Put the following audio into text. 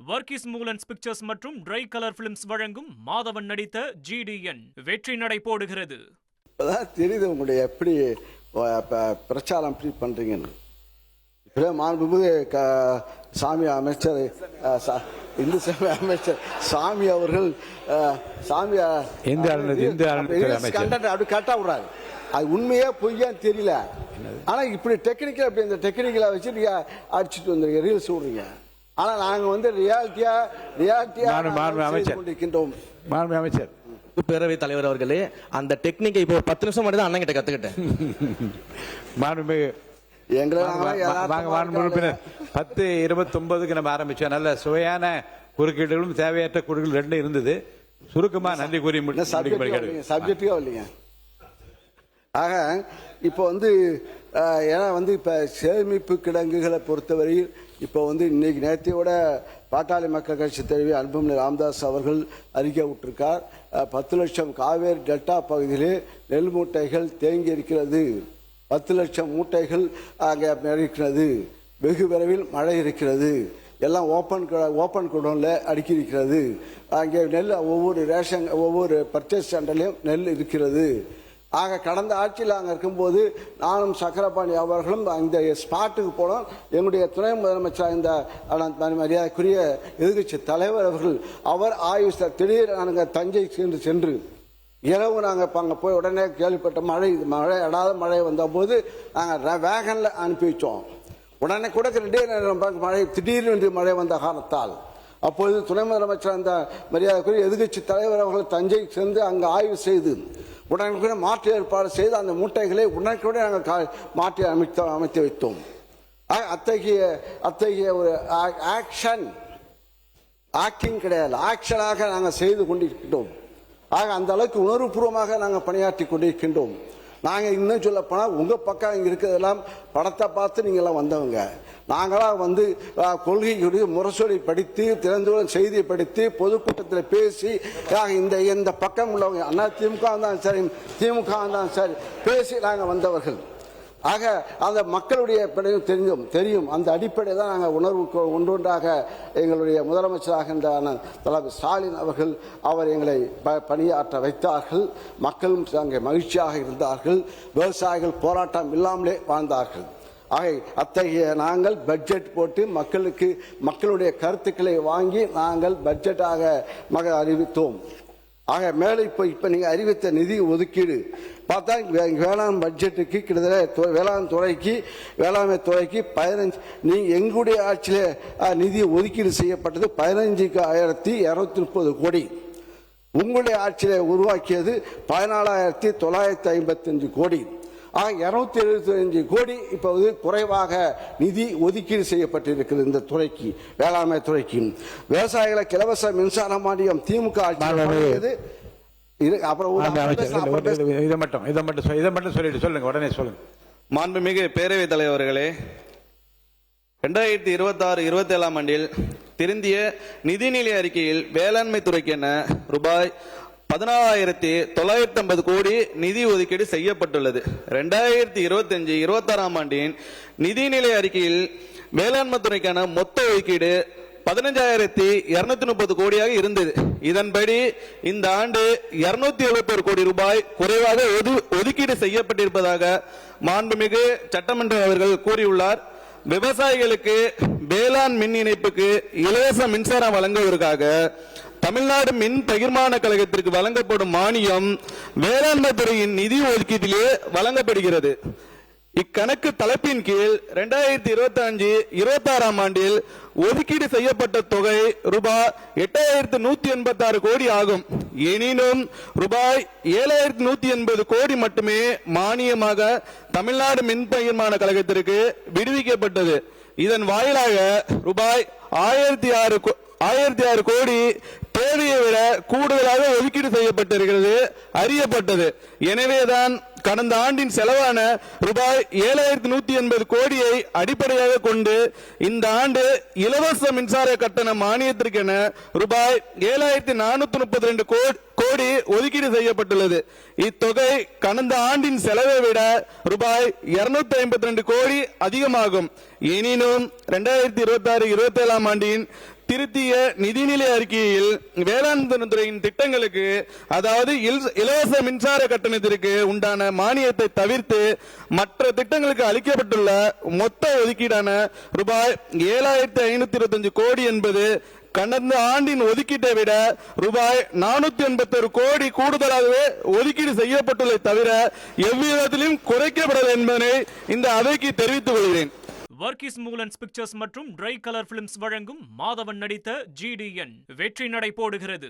Varghese மூலன்ஸ் pictures மற்றும் try colour films வழங்கும் மாதவன் நடித்த GDN வெற்றி நடை போடுகிறது. இப்பதான் தெரியுது உங்களுடைய எப்படி பிரச்சாரம் எப்படி பண்றீங்கன்னு. இப்ப மாண்புமிகு சாமி அமைச்சர் இந்து சமய அமைச்சர் சாமி அவர்கள் அப்படி கரெக்டா விடுறாரு. அது உண்மையா பொய்யா தெரியல. ஆனா இப்படி டெக்னிக்கல் அப்படி இந்த டெக்னிக்கலா வச்சு நீங்க அடிச்சுட்டு வந்துருங்க, ரீல்ஸ் விடுறீங்க. ஆனா நாங்க வந்து ரியாலிட்டியா கொண்டிருக்கின்றோம். அமைச்சர் பேரவைத் தலைவர் அவர்களே, அந்த டெக்னிக்கை இப்போ 10 நிமிஷம் மட்டும் தான் அண்ணன் கிட்ட கத்துக்கிட்டேன். 10:29 நம்ம ஆரம்பிச்சோம். நல்ல சுவையான குறுக்கீடுகளும் தேவையற்ற குறுக்கீடு ரெண்டும் இருந்தது. சுருக்கமா நன்றி கூறி சப்ஜெக்டுக்கா இல்லைங்க. ஆக இப்போ வந்து ஏன்னா வந்து இப்போ சேமிப்பு கிடங்குகளை பொறுத்தவரையில் இப்போ வந்து இன்னைக்கு நேற்றையோட பாட்டாளி மக்கள் கட்சி தலைவி அன்புமணி ராமதாஸ் அவர்கள் அறிக்கை விட்டிருக்கார். 10 லட்சம் காவேரி டெல்டா பகுதியிலே நெல் மூட்டைகள் தேங்கி இருக்கிறது, 10 லட்சம் மூட்டைகள் அங்கே இருக்கிறது, வெகு விரைவில் மழை இருக்கிறது, எல்லாம் ஓப்பன் குடோன்ல அடுக்கி இருக்கிறது, அங்கே நெல் ஒவ்வொரு பர்ச்சேஸ் சென்டர்லையும் நெல் இருக்கிறது. ஆக கடந்த ஆட்சியில் அங்கே இருக்கும்போது நானும் சக்கரபாணி அவர்களும் அந்த ஸ்பாட்டுக்கு போனோம். எங்களுடைய துணை முதலமைச்சர் இந்த மரியாதைக்குரிய எதிர்கட்சி தலைவர் அவர் ஆய்வு திடீர் நாங்கள் தஞ்சை சென்று இரவு நாங்கள் அங்கே போய் உடனே கேள்விப்பட்ட மழை அடாத மழை வந்தபோது நாங்கள் வேகனில் அனுப்பி வச்சோம். உடனே கூட திடீர்னு மழை வந்த காரணத்தால் அப்போது துணை முதலமைச்சர் அந்த மரியாதைக்குரிய எதிர்கட்சி தலைவர் அவர்கள் தஞ்சை சென்று அங்கு ஆய்வு செய்து உடனுக்குடன் மாற்று ஏற்பாடு செய்து அந்த மூட்டைகளை உடனுக்குடன் நாங்கள் மாற்றி அமைத்து வைத்தோம். அத்தகைய ஒரு ஆக்டிங் கிடையாது, ஆக்ஷனாக நாங்கள் செய்து கொண்டிருக்கின்றோம். ஆக அந்த அளவுக்கு உணர்வுபூர்வமாக நாங்கள் பணியாற்றி கொண்டிருக்கின்றோம். நாங்கள் இன்னும் சொல்ல போனால் உங்க பக்கம் இங்கே இருக்கிறதெல்லாம் படத்தை பார்த்து நீங்களாம் வந்தவங்க. நாங்களாம் வந்து கொள்கையுடைய முரசொலி படித்து திறந்துள்ள செய்தியை படித்து பொதுக்கூட்டத்தில் பேசி இந்த பக்கம் உள்ளவங்க அண்ணா திமுக தான் சரி திமுக தான் சரி பேசி நாங்கள் வந்தவர்கள். ஆக அந்த மக்களுடைய தெரியும். அந்த அடிப்படையில் தான் நாங்கள் உணர்வு ஒன்றொன்றாக எங்களுடைய முதலமைச்சராக தலைவர் ஸ்டாலின் அவர் எங்களை பணியாற்ற வைத்தார்கள். மக்களும் அங்கே மகிழ்ச்சியாக இருந்தார்கள். விவசாயிகள் போராட்டம் இல்லாமலே வாழ்ந்தார்கள். ஆக அத்தகைய நாங்கள் பட்ஜெட் போட்டு மக்களுடைய கருத்துக்களை வாங்கி நாங்கள் பட்ஜெட்டாக அறிவித்தோம். ஆக மேலே இப்ப நீங்க அறிவித்த நிதி ஒதுக்கீடு பார்த்தா வேளாண் பட்ஜெட்டுக்கு கிட்டத்தட்ட வேளாண்மை துறைக்கு 15 நீங்க எங்களுடைய ஆட்சியில நிதி ஒதுக்கீடு செய்யப்பட்டது 15,230 கோடி. உங்களுடைய ஆட்சியில உருவாக்கியது 14,955 கோடி. 275 கோடி இப்போது குறைவாக நிதி ஒதுக்கீடு செய்யப்பட்டிருக்கிறது இந்த துறைக்கு, வேளாண்மை துறைக்கு. விவசாயிகளுக்கு இலவச மின்சார மானியம் திமுக ஆட்சி. மாண்புமிகு பேரவைத் தலைவர்களே, 2026-27 ஆண்டில் திருந்திய நிதிநிலை அறிக்கையில் வேளாண்மை துறைக்கு என ரூபாய் 14,950 கோடி நிதி ஒதுக்கீடு செய்யப்பட்டுள்ளது. 2025-26 ஆண்டின் நிதிநிலை அறிக்கையில் வேளாண்மை துறைக்கான மொத்த ஒதுக்கீடு 15,230 கோடியாக இருந்தது. இதன்படி இந்த ஆண்டு 271 கோடி ரூபாய் குறைவாக ஒதுக்கீடு செய்யப்பட்டிருப்பதாக மாண்புமிகு சட்டமன்ற அவர்கள் கூறியுள்ளார். விவசாயிகளுக்கு வேளாண் மின் இணைப்புக்கு இலவச மின்சாரம் வழங்குவதற்காக தமிழ்நாடு மின் பகிர்மான கழகத்திற்கு வழங்கப்படும் மானியம் வேளாண்மை துறையின் நிதி ஒதுக்கீட்டிலே வழங்கப்படுகிறது. இக்கணக்கு தலைப்பின் கீழ் 2025-26 ஆண்டில் ஒதுக்கீடு செய்யப்பட்ட தொகை ரூபாய் 8,186 கோடி ஆகும். எனினும் ரூபாய் 7,180 கோடி மட்டுமே மானியமாக தமிழ்நாடு மின் பகிர்மான கழகத்திற்கு விடுவிக்கப்பட்டது. இதன் வாயிலாக ரூபாய் 1,006 கோடி தேவையை விட கூடுதலாக ஒதுக்கீடு செய்யப்பட்டிருக்கிறது அறியப்பட்டது. எனவேதான் கடந்த ஆண்டின் செலவான ரூபாய் 7,180 கோடியை அடிப்படையாக கொண்டு இந்த ஆண்டு இலவச மின்சார கட்டண மானியத்திற்கென ரூபாய் 7,432 கோடி ஒதுக்கீடு செய்யப்பட்டுள்ளது. இத்தொகை கடந்த ஆண்டின் செலவை விட ரூபாய் 252 கோடி அதிகமாகும். எனினும் 2026-27 ஆண்டின் திருத்திய நிதிநிலை அறிக்கையில் வேளாண் துறையின் திட்டங்களுக்கு, அதாவது இலவச மின்சார கட்டணத்திற்கு உண்டான மானியத்தை தவிர்த்து மற்ற திட்டங்களுக்கு அளிக்கப்பட்டுள்ள மொத்த ஒதுக்கீடான ரூபாய் 7,525 கோடி என்பது கடந்த ஆண்டின் ஒதுக்கீட்டை விட ரூபாய் 481 கோடி கூடுதலாகவே ஒதுக்கீடு செய்யப்பட்டுள்ளதை தவிர எவ்விதத்திலும் குறைக்கப்படவில்லை என்பதை இந்த அவைக்கு தெரிவித்துக் கொள்கிறேன். வர்கீஸ் மூலன்ஸ் பிக்சர்ஸ் மற்றும் ட்ரை கலர் பிலிம்ஸ் வழங்கும் மாதவன் நடித்த GDN வெற்றி நடை போடுகிறது.